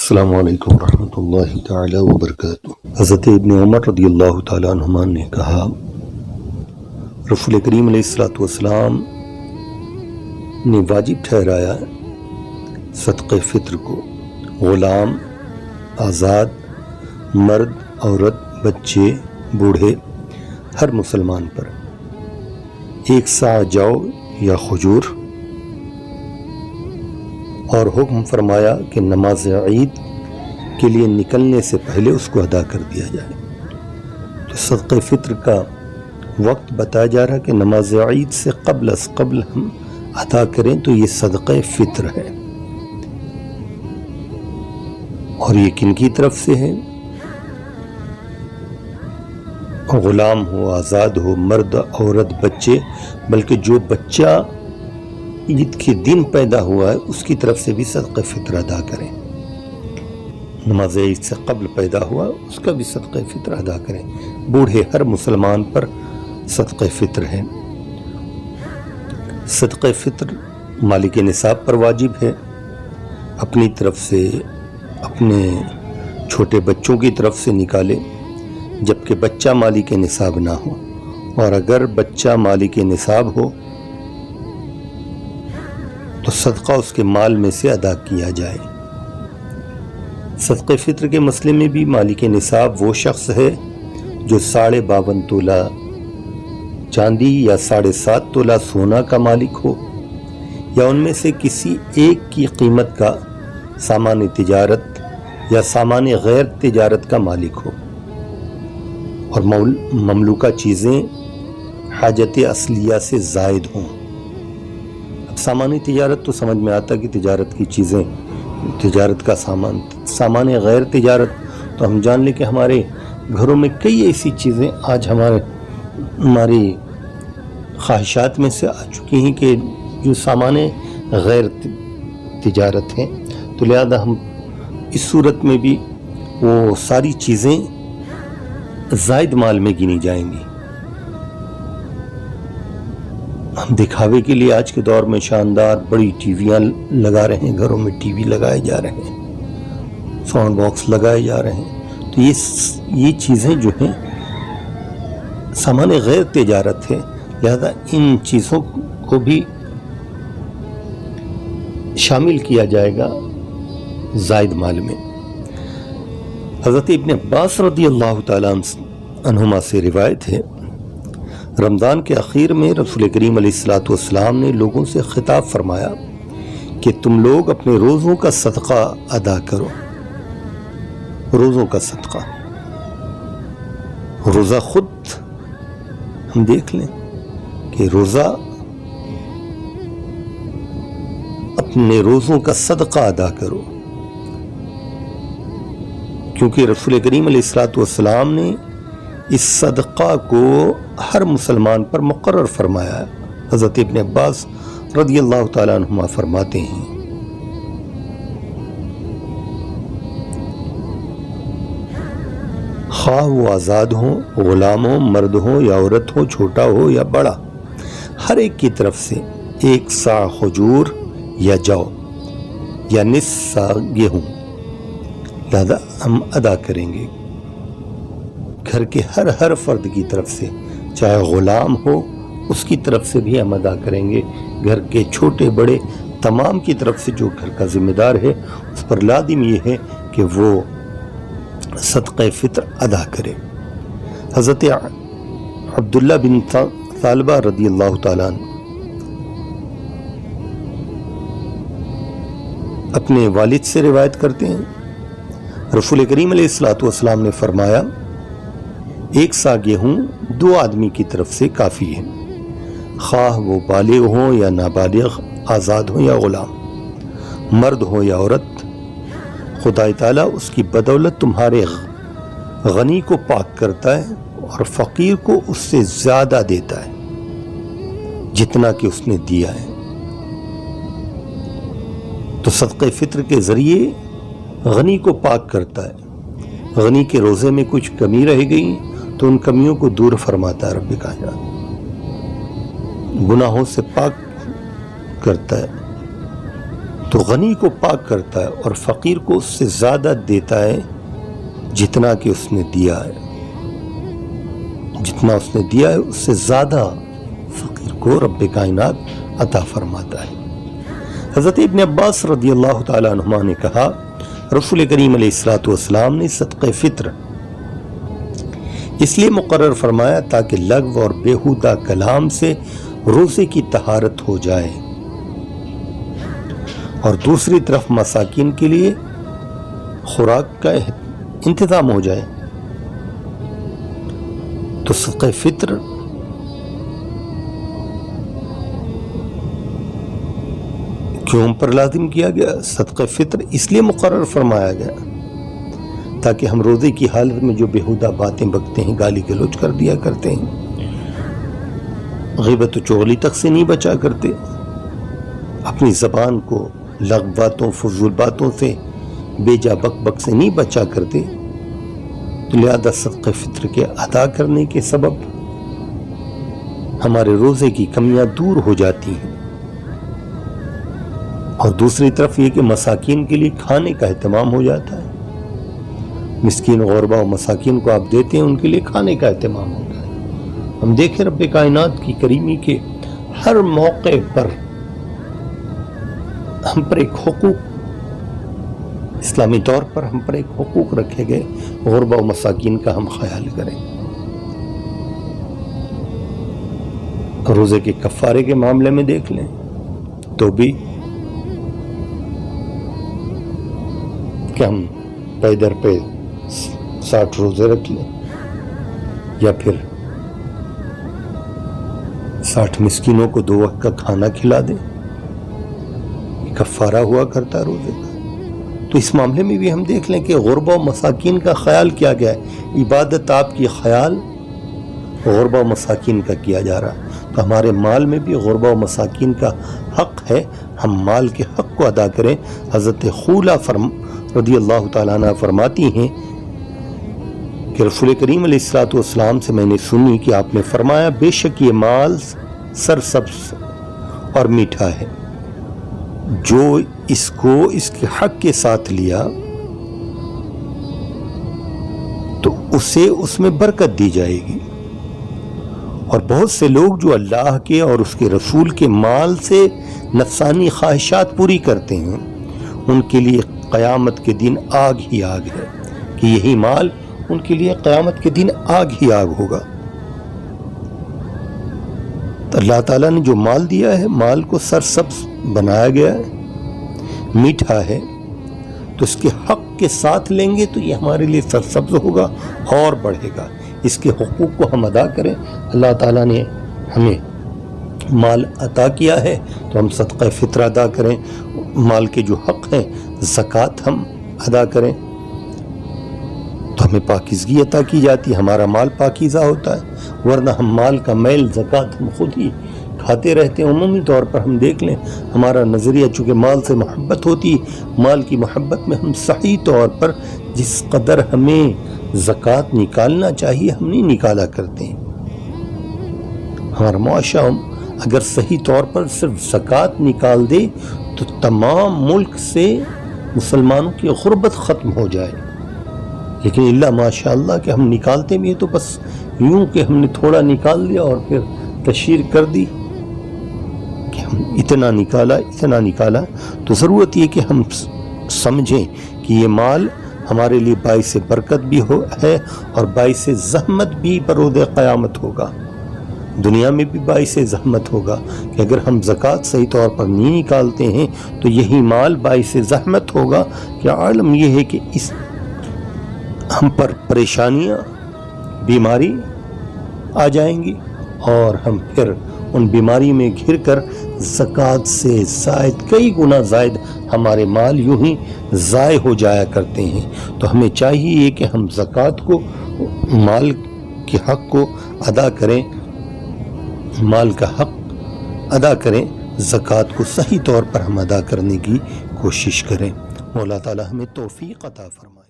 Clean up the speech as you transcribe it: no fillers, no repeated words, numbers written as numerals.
السلام علیکم ورحمۃ اللہ تعالی وبرکاتہ۔ حضرت ابن عمر رضی اللہ تعالیٰ عنہما نے کہا، رسول کریم علیہ الصلوۃ والسلام نے واجب ٹھہرایا صدقہ فطر کو غلام، آزاد، مرد، عورت، بچے، بوڑھے، ہر مسلمان پر 1 صاع جو یا کھجور، اور حکم فرمایا کہ نماز عید کے لیے نکلنے سے پہلے اس کو ادا کر دیا جائے۔ تو صدقہ فطر کا وقت بتایا جا رہا کہ نماز عید سے قبل ہم ادا کریں تو یہ صدقہ فطر ہے۔ اور یہ کن کی طرف سے ہے؟ غلام ہو، آزاد ہو، مرد، عورت، بچے، بلکہ جو بچہ عید کے دن پیدا ہوا ہے اس کی طرف سے بھی صدقہ فطر ادا کریں۔ نماز عید سے قبل پیدا ہوا اس کا بھی صدقہ فطر ادا کریں۔ بوڑھے، ہر مسلمان پر صدقہ فطر ہے۔ صدقہ فطر مالک نصاب پر واجب ہے۔ اپنی طرف سے، اپنے چھوٹے بچوں کی طرف سے نکالے جبکہ بچہ مالک نصاب نہ ہو، اور اگر بچہ مالک نصاب ہو تو صدقہ اس کے مال میں سے ادا کیا جائے۔ صدقہ فطر کے مسئلے میں بھی مالک نصاب وہ شخص ہے جو 52.5 تولہ چاندی یا 7.5 تولہ سونا کا مالک ہو، یا ان میں سے کسی ایک کی قیمت کا سامان تجارت یا سامان غیر تجارت کا مالک ہو، اور مملوکہ چیزیں حاجت اصلیہ سے زائد ہوں۔ سامان تجارت تو سمجھ میں آتا کہ تجارت کی چیزیں، تجارت کا سامان غیر تجارت تو ہم جان لیں کہ ہمارے گھروں میں کئی ایسی چیزیں آج ہماری خواہشات میں سے آ چکی ہیں کہ جو سامان غیر تجارت ہیں، تو لہذا ہم اس صورت میں بھی وہ ساری چیزیں زائد مال میں گنی جائیں گی۔ ہم دکھاوے کے لیے آج کے دور میں شاندار بڑی ٹی ویاں لگا رہے ہیں، گھروں میں ٹی وی لگائے جا رہے ہیں، ساؤنڈ باکس لگائے جا رہے ہیں، تو یہ چیزیں جو ہیں سامان غیر تجارت ہے، لہذا ان چیزوں کو بھی شامل کیا جائے گا زائد مال میں۔ حضرت ابن عباس رضی اللہ تعالیٰ عنہما سے روایت ہے، رمضان کے اخیر میں رسول کریم علیہ الصلوۃ والسلام نے لوگوں سے خطاب فرمایا کہ تم لوگ اپنے روزوں کا صدقہ ادا کرو۔ روزوں کا صدقہ، روزہ خود ہم دیکھ لیں کہ روزہ اپنے روزوں کا صدقہ ادا کرو، کیونکہ رسول کریم علیہ الصلوۃ والسلام نے اس صدقہ کو ہر مسلمان پر مقرر فرمایا ہے۔ حضرت ابن عباس رضی اللہ تعالیٰ عنہما فرماتے ہیں، خواہ وہ آزاد ہوں، غلام ہوں، مرد ہوں یا عورت ہو، چھوٹا ہو یا بڑا، ہر ایک کی طرف سے 1 صاع کھجور یا جو یا نصف صاع گیہوں لہذا ہم ادا کریں گے۔ گھر کے ہر فرد کی طرف سے، چاہے غلام ہو اس کی طرف سے بھی ہم ادا کریں گے۔ گھر کے چھوٹے بڑے تمام کی طرف سے جو گھر کا ذمہ دار ہے اس پر لازم یہ ہے کہ وہ صدقہ فطر ادا کرے۔ حضرت عبداللہ بن ثعلبہ رضی اللہ تعالیٰ عنہ اپنے والد سے روایت کرتے ہیں، رسول کریم علیہ الصلوۃ والسلام نے فرمایا، 1 صاع گیہوں 2 آدمی کی طرف سے کافی ہے، خواہ وہ بالغ ہوں یا نابالغ، آزاد ہوں یا غلام، مرد ہو یا عورت، خدا تعالیٰ اس کی بدولت تمہارے غنی کو پاک کرتا ہے اور فقیر کو اس سے زیادہ دیتا ہے جتنا کہ اس نے دیا ہے۔ تو صدقہ فطر کے ذریعے غنی کو پاک کرتا ہے۔ غنی کے روزے میں کچھ کمی رہ گئی تو ان کمیوں کو دور فرماتا ہے رب کائنات، گناہوں سے پاک کرتا ہے، تو غنی کو پاک کرتا ہے اور فقیر کو اس سے زیادہ دیتا ہے جتنا کہ اس نے دیا ہے. جتنا اس نے دیا ہے اس سے زیادہ فقیر کو رب کائنات عطا فرماتا ہے. حضرت ابن عباس رضی اللہ تعالیٰ عنہما نے کہا رسول کریم علیہ الصلوۃ والسلام نے صدقہ فطر اس لیے مقرر فرمایا تاکہ لغو اور بیہودہ کلام سے روزے کی طہارت ہو جائے اور دوسری طرف مساکین کے لیے خوراک کا انتظام ہو جائے. تو صدقہ فطر کیوں پر لازم کیا گیا؟ صدقہ فطر اس لیے مقرر فرمایا گیا تاکہ ہم روزے کی حالت میں جو بیہودہ باتیں بکتے ہیں، گالی گلوچ کر دیا کرتے ہیں، غیبت و چغلی تک سے نہیں بچا کرتے، اپنی زبان کو لغو باتوں فضول باتوں سے بے جا بک بک سے نہیں بچا کرتے، تو لہذا صدقہ فطر کے ادا کرنے کے سبب ہمارے روزے کی کمیاں دور ہو جاتی ہیں. اور دوسری طرف یہ کہ مساکین کے لیے کھانے کا اہتمام ہو جاتا ہے. مسکین غربا و مساکین کو آپ دیتے ہیں، ان کے لیے کھانے کا اہتمام ہوتا ہے. ہم دیکھیں رب کائنات کی کریمی کے ہر موقع پر ہم پر ایک حقوق، اسلامی طور پر ہم پر ایک حقوق رکھے گئے، غربا و مساکین کا ہم خیال کریں. روزے کے کفارے کے معاملے میں دیکھ لیں تو بھی کہ ہم پے در پہ 60 روزے رکھ لیں یا پھر 60 مسکینوں کو 2 وقت کا کھانا کھلا دیں، کفارہ ہوا کرتا ہے روزے کا. تو اس معاملے میں بھی ہم دیکھ لیں کہ غربا و مساکین کا خیال کیا گیا ہے. عبادت آپ کی خیال غربا و مساکین کا کیا جا رہا. تو ہمارے مال میں بھی غربا و مساکین کا حق ہے، ہم مال کے حق کو ادا کریں. حضرت خولہ رضی اللہ تعالیٰ عنہ فرماتی ہیں کہ رسول کریم علیہ الصلوۃ والسلام سے میں نے سنی کہ آپ نے فرمایا بے شک یہ مال سرسبز اور میٹھا ہے، جو اس کو اس کے حق کے ساتھ لیا تو اسے اس میں برکت دی جائے گی. اور بہت سے لوگ جو اللہ کے اور اس کے رسول کے مال سے نفسانی خواہشات پوری کرتے ہیں، ان کے لیے قیامت کے دن آگ ہی آگ ہے کہ یہی مال ان کے لیے قیامت کے دن آگ ہی آگ ہوگا. تو اللہ تعالیٰ نے جو مال دیا ہے، مال کو سرسبز بنایا گیا ہے، میٹھا ہے، تو اس کے حق کے ساتھ لیں گے تو یہ ہمارے لیے سرسبز ہوگا اور بڑھے گا. اس کے حقوق کو ہم ادا کریں. اللہ تعالیٰ نے ہمیں مال عطا کیا ہے تو ہم صدقہ فطر ادا کریں. مال کے جو حق ہیں، زکوٰۃ ہم ادا کریں تو ہمیں پاکیزگی عطا کی جاتی ہے، ہمارا مال پاکیزہ ہوتا ہے. ورنہ ہم مال کا میل زکوٰۃ ہم خود ہی کھاتے رہتے ہیں. عمومی طور پر ہم دیکھ لیں ہمارا نظریہ چونکہ مال سے محبت ہوتی ہے، مال کی محبت میں ہم صحیح طور پر جس قدر ہمیں زکوٰۃ نکالنا چاہیے ہم نہیں نکالا کرتے ہیں. ہمارا معاشرہ اگر صحیح طور پر صرف زکوٰۃ نکال دے تو تمام ملک سے مسلمانوں کی غربت ختم ہو جائے. لیکن اللہ ماشاء اللہ کہ ہم نکالتے بھی ہیں تو بس یوں کہ ہم نے تھوڑا نکال لیا اور پھر تشہیر کر دی کہ ہم اتنا نکالا. تو ضرورت یہ کہ ہم سمجھیں کہ یہ مال ہمارے لیے باعث برکت بھی ہے اور باعث زحمت بھی بروز قیامت ہوگا. دنیا میں بھی باعث زحمت ہوگا کہ اگر ہم زکوٰۃ صحیح طور پر نہیں نکالتے ہیں تو یہی مال باعث زحمت ہوگا. کہ عالم یہ ہے کہ اس ہم پر پریشانیاں، بیماری آ جائیں گی اور ہم پھر ان بیماری میں گھر کر زکوٰۃ سے زائد کئی گنا زائد ہمارے مال یوں ہی ضائع ہو جایا کرتے ہیں. تو ہمیں چاہیے کہ ہم زکوٰۃ کو، مال کے حق کو ادا کریں، مال کا حق ادا کریں، زکوٰۃ کو صحیح طور پر ہم ادا کرنے کی کوشش کریں. مولا تعالی ہمیں توفیق عطا فرمائے.